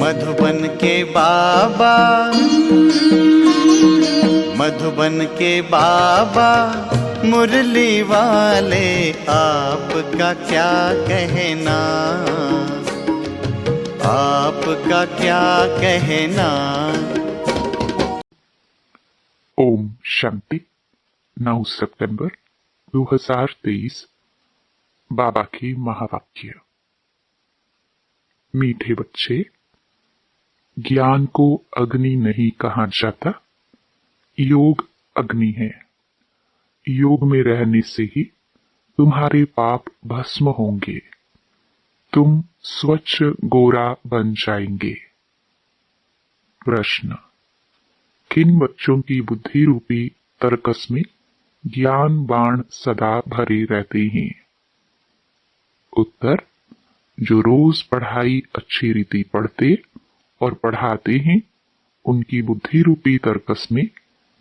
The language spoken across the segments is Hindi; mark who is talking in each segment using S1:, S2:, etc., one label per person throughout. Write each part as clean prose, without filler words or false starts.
S1: मधुबन के बाबा, मधुबन के बाबा मुरली वाले, आपका क्या कहना, आपका क्या कहना।
S2: ओम शांति। 9 सितंबर 2023। बाबा की महावाक्य। मीठे बच्चे, ज्ञान को अग्नि नहीं कहा जाता, योग अग्नि है। योग में रहने से ही तुम्हारे पाप भस्म होंगे, तुम स्वच्छ गोरा बन जाएंगे। प्रश्न: किन बच्चों की बुद्धि रूपी तरकस में ज्ञान बाण सदा भरे रहते हैं? उत्तर: जो रोज पढ़ाई अच्छी रीति पढ़ते और पढ़ाते हैं, उनकी बुद्धि रूपी तरकस में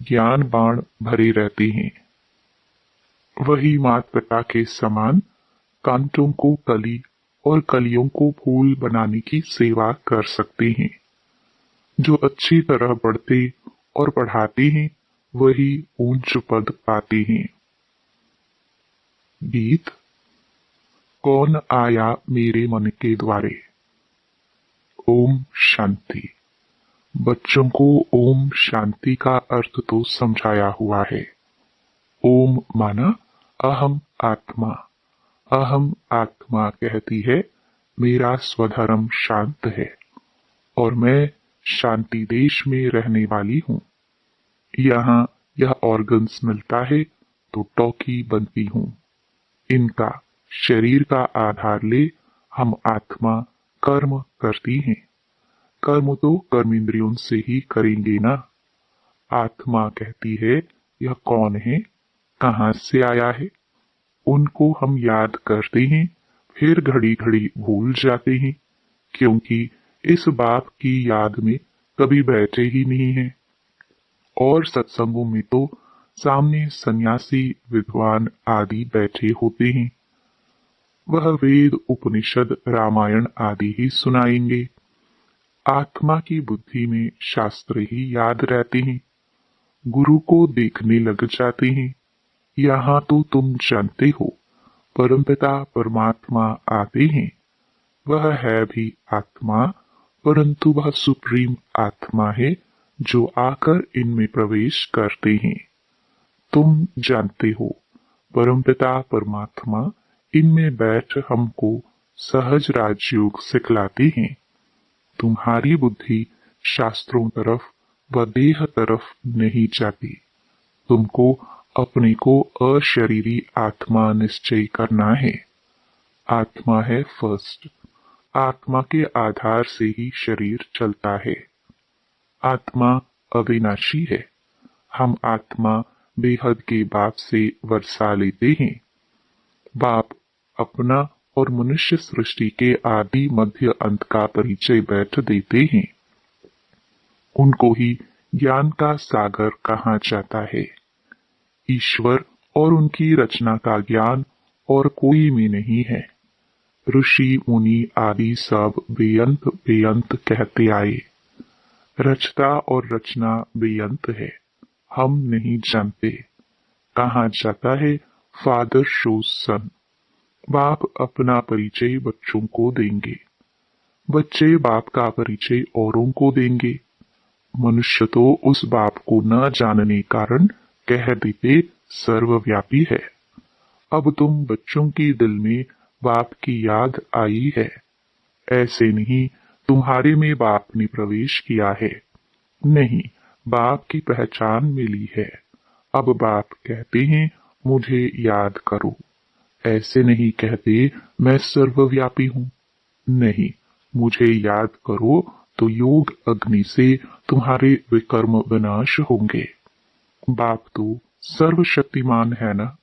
S2: ज्ञान बाण भरे रहते हैं। वही माता पिता के समान कांटों को कली और कलियों को फूल बनाने की सेवा कर सकते हैं। जो अच्छी तरह पढ़ते और पढ़ाते हैं, वही ऊंच पद पाते हैं। गीत। कौन आया मेरे मन के द्वारे। ओम शांति। बच्चों को ओम शांति का अर्थ तो समझाया हुआ है। ओम माना अहम आत्मा। अहम आत्मा कहती है मेरा स्वधर्म शांत है और मैं शांति देश में रहने वाली हूँ। यहाँ यह ऑर्गन्स मिलता है तो टॉकी बनती हूँ। इनका शरीर का आधार ले हम आत्मा कर्म करती हैं। कर्म तो कर्मेंद्रियों से ही करेंगे ना। आत्मा कहती है यह कौन है, कहाँ से आया है। उनको हम याद करते हैं, फिर घड़ी घड़ी भूल जाते हैं, क्योंकि इस बाप की याद में कभी बैठे ही नहीं है। और सत्संगों में तो सामने सन्यासी, विद्वान आदि बैठे होते हैं। वह वेद, उपनिषद, रामायण आदि ही सुनाएंगे। आत्मा की बुद्धि में शास्त्र ही याद रहते हैं। गुरु को देखने लग जाते हैं। यहाँ तो तुम जानते हो, परमपिता परमात्मा आते हैं। वह है भी आत्मा, परंतु वह सुप्रीम आत्मा है जो आकर इनमें प्रवेश करते हैं। तुम जानते हो, परमपिता परमात्मा इनमें बैठ हमको सहज राजयोग सिखलाते हैं। तुम्हारी बुद्धि शास्त्रों तरफ व देह तरफ नहीं जाती। तुमको अपने को अशरीरी आत्मा निश्चय करना है। आत्मा है फर्स्ट। आत्मा के आधार से ही शरीर चलता है। आत्मा अविनाशी है। हम आत्मा बेहद के बाप से वर्षा लेते हैं। बाप अपना और मनुष्य सृष्टि के आदि मध्य अंत का परिचय बैठ देते हैं। उनको ही ज्ञान का सागर कहा जाता है। ईश्वर और उनकी रचना का ज्ञान और कोई में नहीं है। ऋषि मुनि आदि सब बेअंत बेअंत कहते आए। रचता और रचना बेअंत है, हम नहीं जानते। कहा जाता है फादर शोज सन। बाप अपना परिचय बच्चों को देंगे, बच्चे बाप का परिचय औरों को देंगे। मनुष्य तो उस बाप को न जानने कारण कह देते सर्वव्यापी है। अब तुम बच्चों की दिल में बाप की याद आई है। ऐसे नहीं तुम्हारे में बाप ने प्रवेश किया है। नहीं, बाप की पहचान मिली है। अब बाप कहते हैं मुझे याद करो। ऐसे नहीं कहते मैं सर्वव्यापी हूँ। नहीं, मुझे याद करो तो योग अग्नि से तुम्हारे विकर्म विनाश होंगे। बाप तो सर्वशक्तिमान है ना,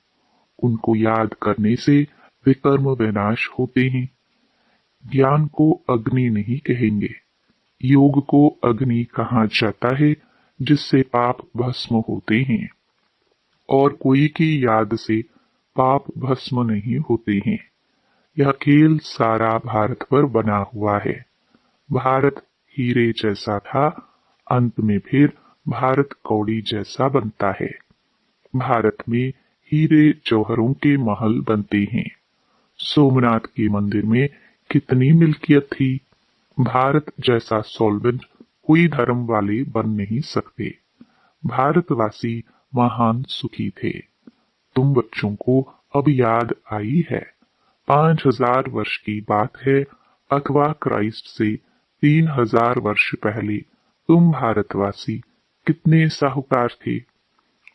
S2: उनको याद करने से विकर्म विनाश होते हैं। ज्ञान को अग्नि नहीं कहेंगे, योग को अग्नि कहा जाता है, जिससे पाप भस्म होते हैं। और कोई की याद से पाप भस्म नहीं होते हैं। यह खेल सारा भारत पर बना हुआ है। भारत हीरे जैसा था, अंत में फिर भारत कौड़ी जैसा बनता है। भारत में हीरे जौहरों के महल बनते हैं। सोमनाथ के मंदिर में कितनी मिल्कियत थी। भारत जैसा सॉल्वेंट कोई धर्म वाले बन नहीं सकते। भारतवासी महान सुखी थे। तुम बच्चों को अब याद आई है। 5000 वर्ष की बात है, अथवा क्राइस्ट से 3000 वर्ष पहले तुम भारतवासी कितने साहूकार थे।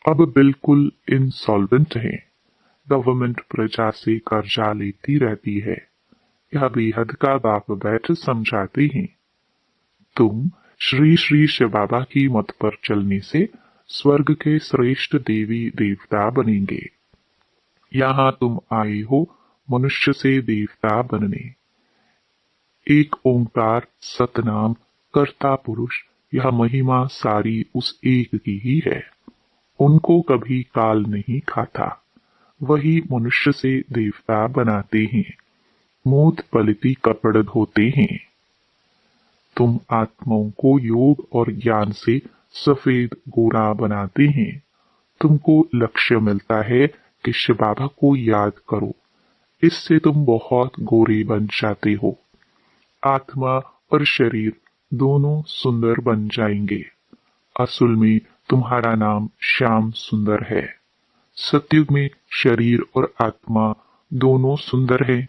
S2: अब बिल्कुल इंसॉल्वेंट हैं। गवर्नमेंट प्रजा से कर्जा लेती रहती है। यह बेहद का बाप बैठ समझाते हैं। तुम श्री श्री शिव बाबा की मत पर चलने से स्वर्ग के श्रेष्ठ देवी देवता बनेंगे। यहाँ तुम आए हो मनुष्य से देवता बनने। एक ओंकार सतनाम कर्ता पुरुष, यह महिमा सारी उस एक की ही है। उनको कभी काल नहीं खाता। वही मनुष्य से देवता बनाते हैं। मूत पलिती कपड़ धोते हैं। तुम आत्माओं को योग और ज्ञान से सफेद गोरा बनाते हैं। तुमको लक्ष्य मिलता है कि शिव बाबा को याद करो। इससे तुम बहुत गोरे बन जाते हो। आत्मा और शरीर दोनों सुंदर बन जाएंगे। असल में तुम्हारा नाम श्याम सुंदर है। सतयुग में शरीर और आत्मा दोनों सुंदर है।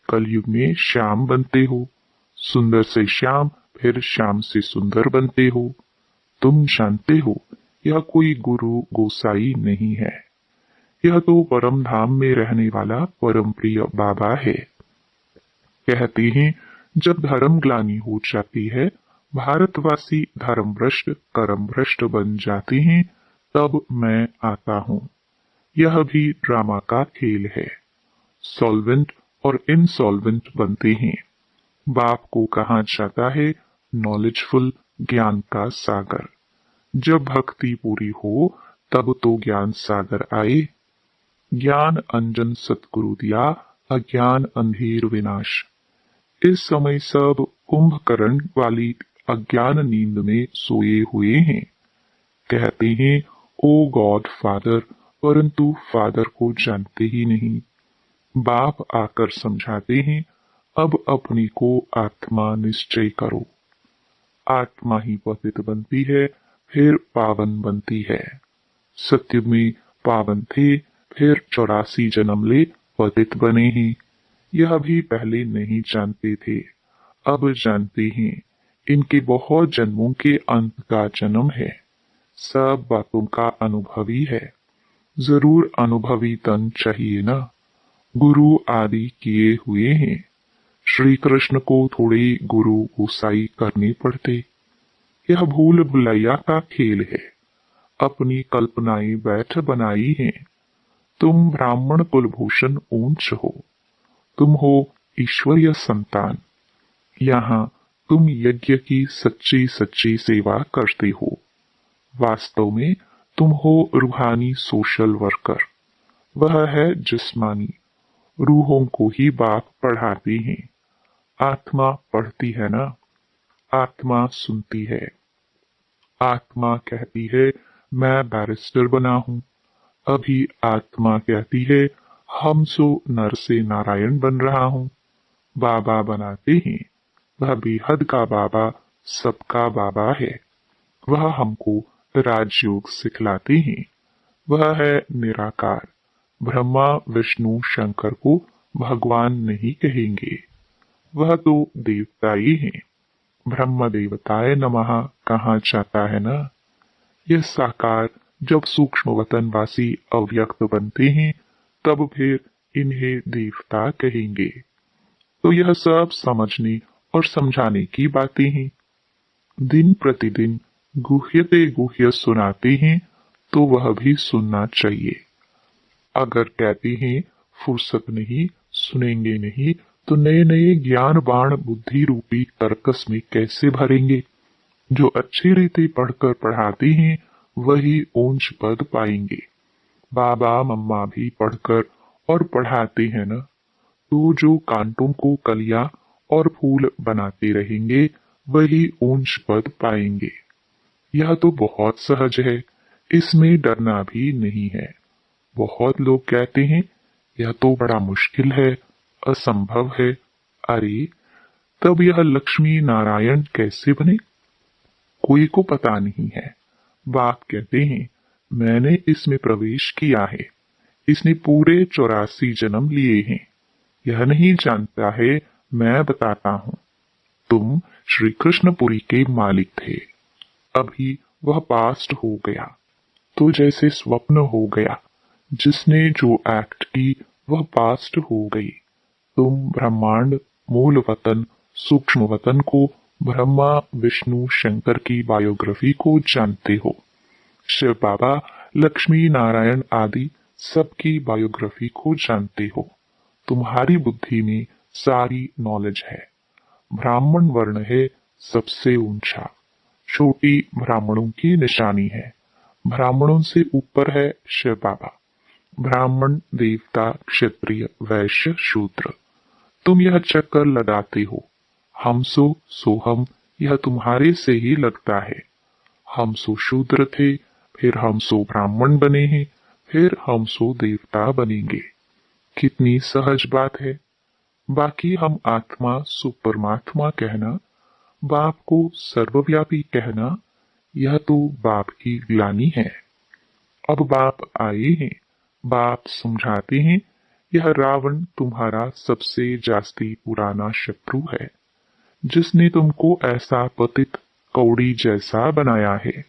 S2: कलयुग में श्याम बनते हो। सुंदर से श्याम, फिर श्याम से सुंदर बनते हो। तुम जानते हो यह कोई गुरु गोसाई नहीं है। यह तो परम धाम में रहने वाला परम प्रिय बाबा है। कहते हैं जब धर्म ग्लानि हो जाती है, भारतवासी धर्म भ्रष्ट कर्म भ्रष्ट बन जाते हैं, तब मैं आता हूँ। यह भी ड्रामा का खेल है। सॉल्वेंट और इनसॉल्वेंट बनते हैं। बाप को कहा जाता है नॉलेजफुल, ज्ञान का सागर। जब भक्ति पूरी हो तब तो ज्ञान सागर आए। ज्ञान अंजन सतगुरु दिया, अज्ञान अंधेर विनाश। इस समय सब कुंभकर्ण वाली अज्ञान नींद में सोए हुए हैं। कहते हैं ओ गॉड फादर, परंतु फादर को जानते ही नहीं। बाप आकर समझाते हैं अब अपनी को आत्मा निश्चय करो। आत्मा ही पतित बनती है, फिर पावन बनती है। सत्युग में पावन थे, फिर 84 जन्म ले पतित बने हैं। यह भी पहले नहीं जानते थे, अब जानते हैं। इनके बहुत जन्मों के अंत का जन्म है। सब बातों का अनुभवी है। जरूर अनुभवी तन चाहिए ना। गुरु आदि किए हुए हैं। श्री कृष्ण को थोड़े गुरु गोसाई करने पड़ते। यह भूल भुलैया का खेल है। अपनी कल्पनाएं बैठ बनाई हैं। तुम ब्राह्मण कुलभूषण ऊंच हो। तुम हो ईश्वरीय संतान। यहाँ तुम यज्ञ की सच्ची सच्ची सेवा करते हो। वास्तव में तुम हो रूहानी सोशल वर्कर। वह है जिस्मानी। रूहों को ही बाप पढ़ाते हैं। आत्मा पढ़ती है ना। आत्मा सुनती है। आत्मा कहती है मैं बैरिस्टर बना हूं। अभी आत्मा कहती है हम सो नर से नारायण बन रहा हूं। बाबा बनाते हैं। वह बेहद का बाबा सबका बाबा है। वह हमको राजयोग सिखलाते हैं। वह है निराकार। ब्रह्मा विष्णु शंकर को भगवान नहीं कहेंगे। वह तो देवता ही हैं। ब्रह्म देवताय नमः कहा जाता है ना। यह साकार जब सूक्ष्म वतनवासी अव्यक्त बनते हैं, तब फिर इन्हें देवता कहेंगे। तो यह सब समझने और समझाने की बातें हैं। दिन प्रतिदिन गुह्यते गुह्य सुनाते हैं, तो वह भी सुनना चाहिए। अगर कहते हैं फुर्सत नहीं, सुनेंगे नहीं, तो नए नए ज्ञान बाण बुद्धि रूपी तर्कस में कैसे भरेंगे। जो अच्छे रीति पढ़कर पढ़ाते हैं वही ऊंच पद पाएंगे। बाबा मम्मा भी पढ़कर और पढ़ाते हैं ना। तो जो कांटों को कलियां और फूल बनाते रहेंगे वही ऊंच पद पाएंगे। यह तो बहुत सहज है, इसमें डरना भी नहीं है। बहुत लोग कहते हैं यह तो बड़ा मुश्किल है, असंभव है। अरे, तब यह लक्ष्मी नारायण कैसे बने? कोई को पता नहीं है। बाप कहते हैं मैंने इसमें प्रवेश किया है। इसने पूरे 84 जन्म लिए हैं। यह नहीं जानता है, मैं बताता हूं। तुम श्री कृष्णपुरी के मालिक थे, अभी वह पास्ट हो गया, तो जैसे स्वप्न हो गया। जिसने जो एक्ट की वह पास्ट हो गई। तुम ब्रह्मांड, मूल वतन, सूक्ष्म वतन को, ब्रह्मा विष्णु शंकर की बायोग्राफी को जानते हो। शिव बाबा, लक्ष्मी नारायण आदि सबकी बायोग्राफी को जानते हो। तुम्हारी बुद्धि में सारी नॉलेज है। ब्राह्मण वर्ण है सबसे ऊंचा, छोटी ब्राह्मणों की निशानी है। ब्राह्मणों से ऊपर है शिव बाबा। ब्राह्मण, देवता, क्षत्रिय, वैश्य, शूद्र। तुम यह चक्कर लगाते हो, हम सो हम, यह तुम्हारे से ही लगता है। हम सो शूद्र थे, फिर हम सो ब्राह्मण बने हैं, फिर हम सो देवता बनेंगे। कितनी सहज बात है। बाकी हम आत्मा सो परमात्मा कहना, बाप को सर्वव्यापी कहना, यह तो बाप की ग्लानि है। अब बाप आए हैं, बाप समझाते हैं यह रावण तुम्हारा सबसे जास्ती पुराना शत्रु है, जिसने तुमको ऐसा पतित कौड़ी जैसा बनाया है।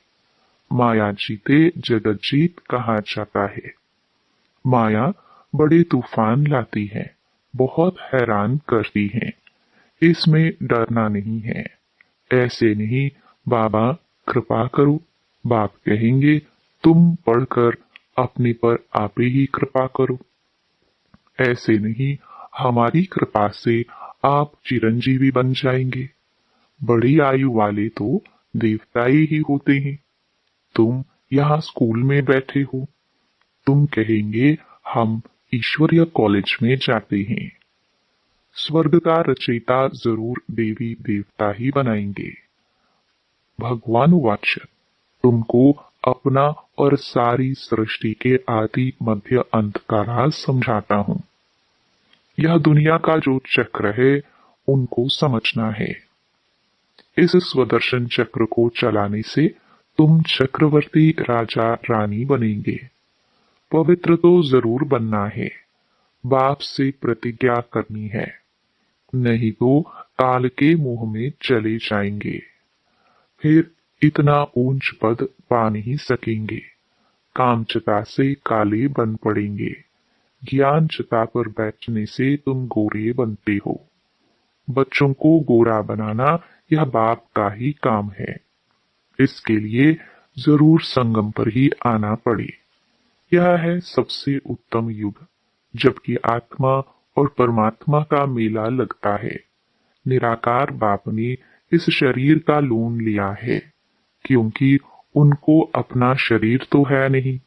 S2: माया जीते जगत जीत कहा जाता है। माया बड़े तूफान लाती है, बहुत हैरान करती है। इसमें डरना नहीं है। ऐसे नहीं, बाबा कृपा करो। बाप कहेंगे तुम पढ़कर अपने पर आप ही कृपा करो। ऐसे नहीं, हमारी कृपा से आप चिरंजीवी बन जाएंगे। बड़ी आयु वाले तो देवताई ही होते हैं। तुम यहाँ स्कूल में बैठे हो, तुम कहेंगे हम ईश्वरीय कॉलेज में जाते हैं। स्वर्ग का रचयिता जरूर देवी देवता ही बनाएंगे। भगवान वाच्य, तुमको अपना और सारी सृष्टि के आदि मध्य अंत का राज समझाता हूं। यह दुनिया का जो चक्र है उनको समझना है। इस स्वदर्शन चक्र को चलाने से तुम चक्रवर्ती राजा रानी बनेंगे। पवित्र तो जरूर बनना है, बाप से प्रतिज्ञा करनी है, नहीं तो काल के मुंह में चले जाएंगे। फिर इतना ऊंच पद पा नहीं सकेंगे। कामचता से काले बन पड़ेंगे। ज्ञान चता पर बैठने से तुम गोरे बनते हो। बच्चों को गोरा बनाना यह बाप का ही काम है। इसके लिए जरूर संगम पर ही आना पड़े। यह है सबसे उत्तम युग, जबकि आत्मा और परमात्मा का मेला लगता है। निराकार बाप ने इस शरीर का लोन लिया है, क्योंकि उनको अपना शरीर तो है नहीं।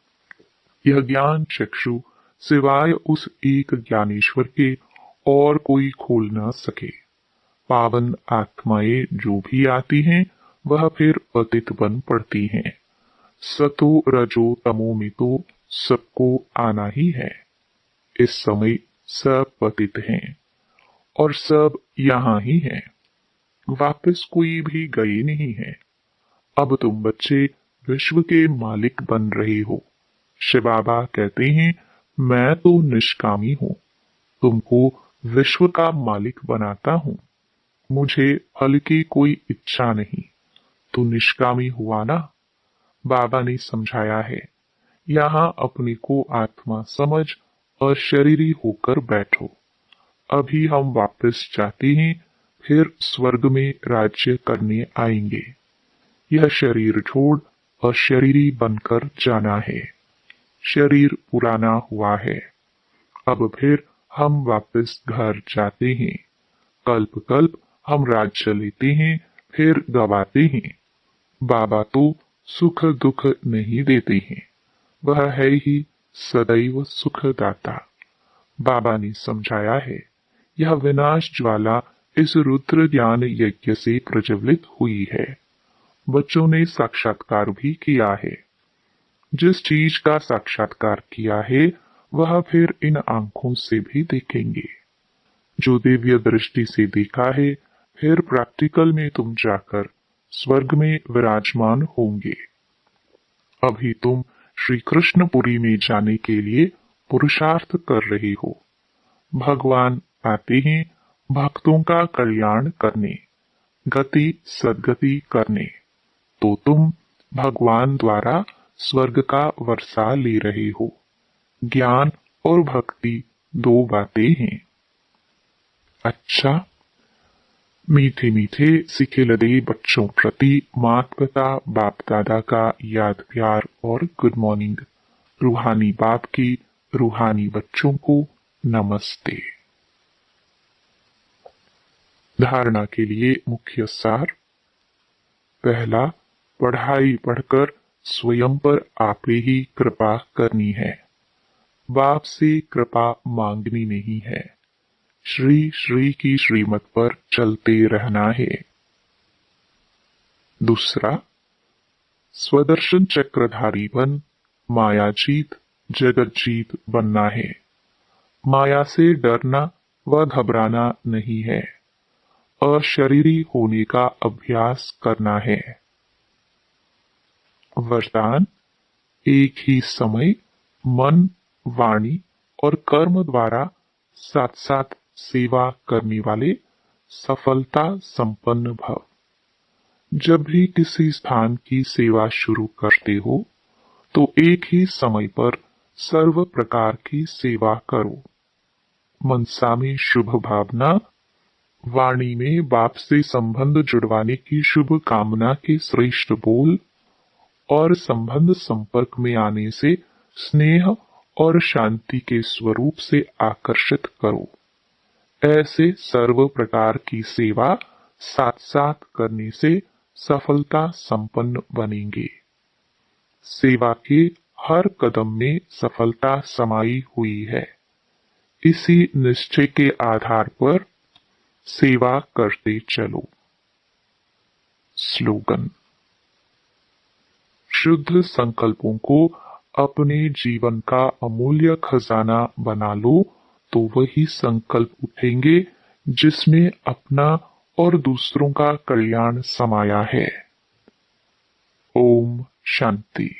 S2: यह ज्ञान चक्षु सिवाय उस एक ज्ञानेश्वर के और कोई खोल न सके। पावन आत्माएं जो भी आती हैं वह फिर पतित बन पड़ती हैं। सतो रजो तमो में तो सबको आना ही है। इस समय सब पतित हैं और सब यहाँ ही हैं, वापस कोई भी गए नहीं है। अब तुम बच्चे विश्व के मालिक बन रहे हो। शिव बाबा कहते हैं मैं तो निष्कामी हूँ, तुमको विश्व का मालिक बनाता हूँ। मुझे फल की कोई इच्छा नहीं। तू निष्कामी हुआ ना। बाबा ने समझाया है, यहाँ अपने को आत्मा समझ और शरीरी होकर बैठो। अभी हम वापस जाते हैं, फिर स्वर्ग में राज्य करने आएंगे। यह शरीर छोड़ और शरीरी बनकर जाना है। शरीर पुराना हुआ है। अब फिर हम वापस घर जाते हैं। कल्प कल्प हम राज्य लेते हैं, फिर गवाते हैं। बाबा तो सुख दुख नहीं देते हैं, वह है ही सदैव सुखदाता। बाबा ने समझाया है, यह विनाश ज्वाला इस रुद्र ज्ञान यज्ञ से प्रज्वलित हुई है। बच्चों ने साक्षात्कार भी किया है। जिस चीज का साक्षात्कार किया है वह फिर इन आंखों से भी देखेंगे। जो दिव्य दृष्टि से देखा है फिर प्रैक्टिकल में तुम जाकर स्वर्ग में विराजमान होंगे। अभी तुम श्री कृष्णपुरी में जाने के लिए पुरुषार्थ कर रहे हो। भगवान आते हैं भक्तों का कल्याण करने, गति सद्गति करने, तो तुम भगवान द्वारा स्वर्ग का वर्षा ले रहे हो। ज्ञान और भक्ति दो बातें हैं। अच्छा, मीठे मीठे सीखे लदे बच्चों प्रति माता पिता बाप दादा का याद प्यार और गुड मॉर्निंग। रूहानी बाप की रूहानी बच्चों को नमस्ते। धारणा के लिए मुख्य सार। पहला, पढ़ाई पढ़कर स्वयं पर आपे ही कृपा करनी है। बाप से कृपा मांगनी नहीं है। श्री श्री की श्रीमत पर चलते रहना है। दूसरा, स्वदर्शन चक्रधारी बन मायाजीत जगतजीत बनना है। माया से डरना व घबराना नहीं है। अशरीरी होने का अभ्यास करना है। वरदान, एक ही समय मन, वाणी और कर्म द्वारा साथ साथ सेवा करने वाले सफलता संपन्न भव। जब भी किसी स्थान की सेवा शुरू करते हो तो एक ही समय पर सर्व प्रकार की सेवा करो। मनसा में शुभ भावना, वाणी में बाप से संबंध जुड़वाने की शुभ कामना के श्रेष्ठ बोल और संबंध संपर्क में आने से स्नेह और शांति के स्वरूप से आकर्षित करो। ऐसे सर्व प्रकार की सेवा साथ साथ करने से सफलता संपन्न बनेंगे। सेवा के हर कदम में सफलता समाई हुई है। इसी निश्चय के आधार पर सेवा करते चलो। स्लोगन, शुद्ध संकल्पों को अपने जीवन का अमूल्य खजाना बना लो तो वही संकल्प उठेंगे जिसमें अपना और दूसरों का कल्याण समाया है। ओम शांति।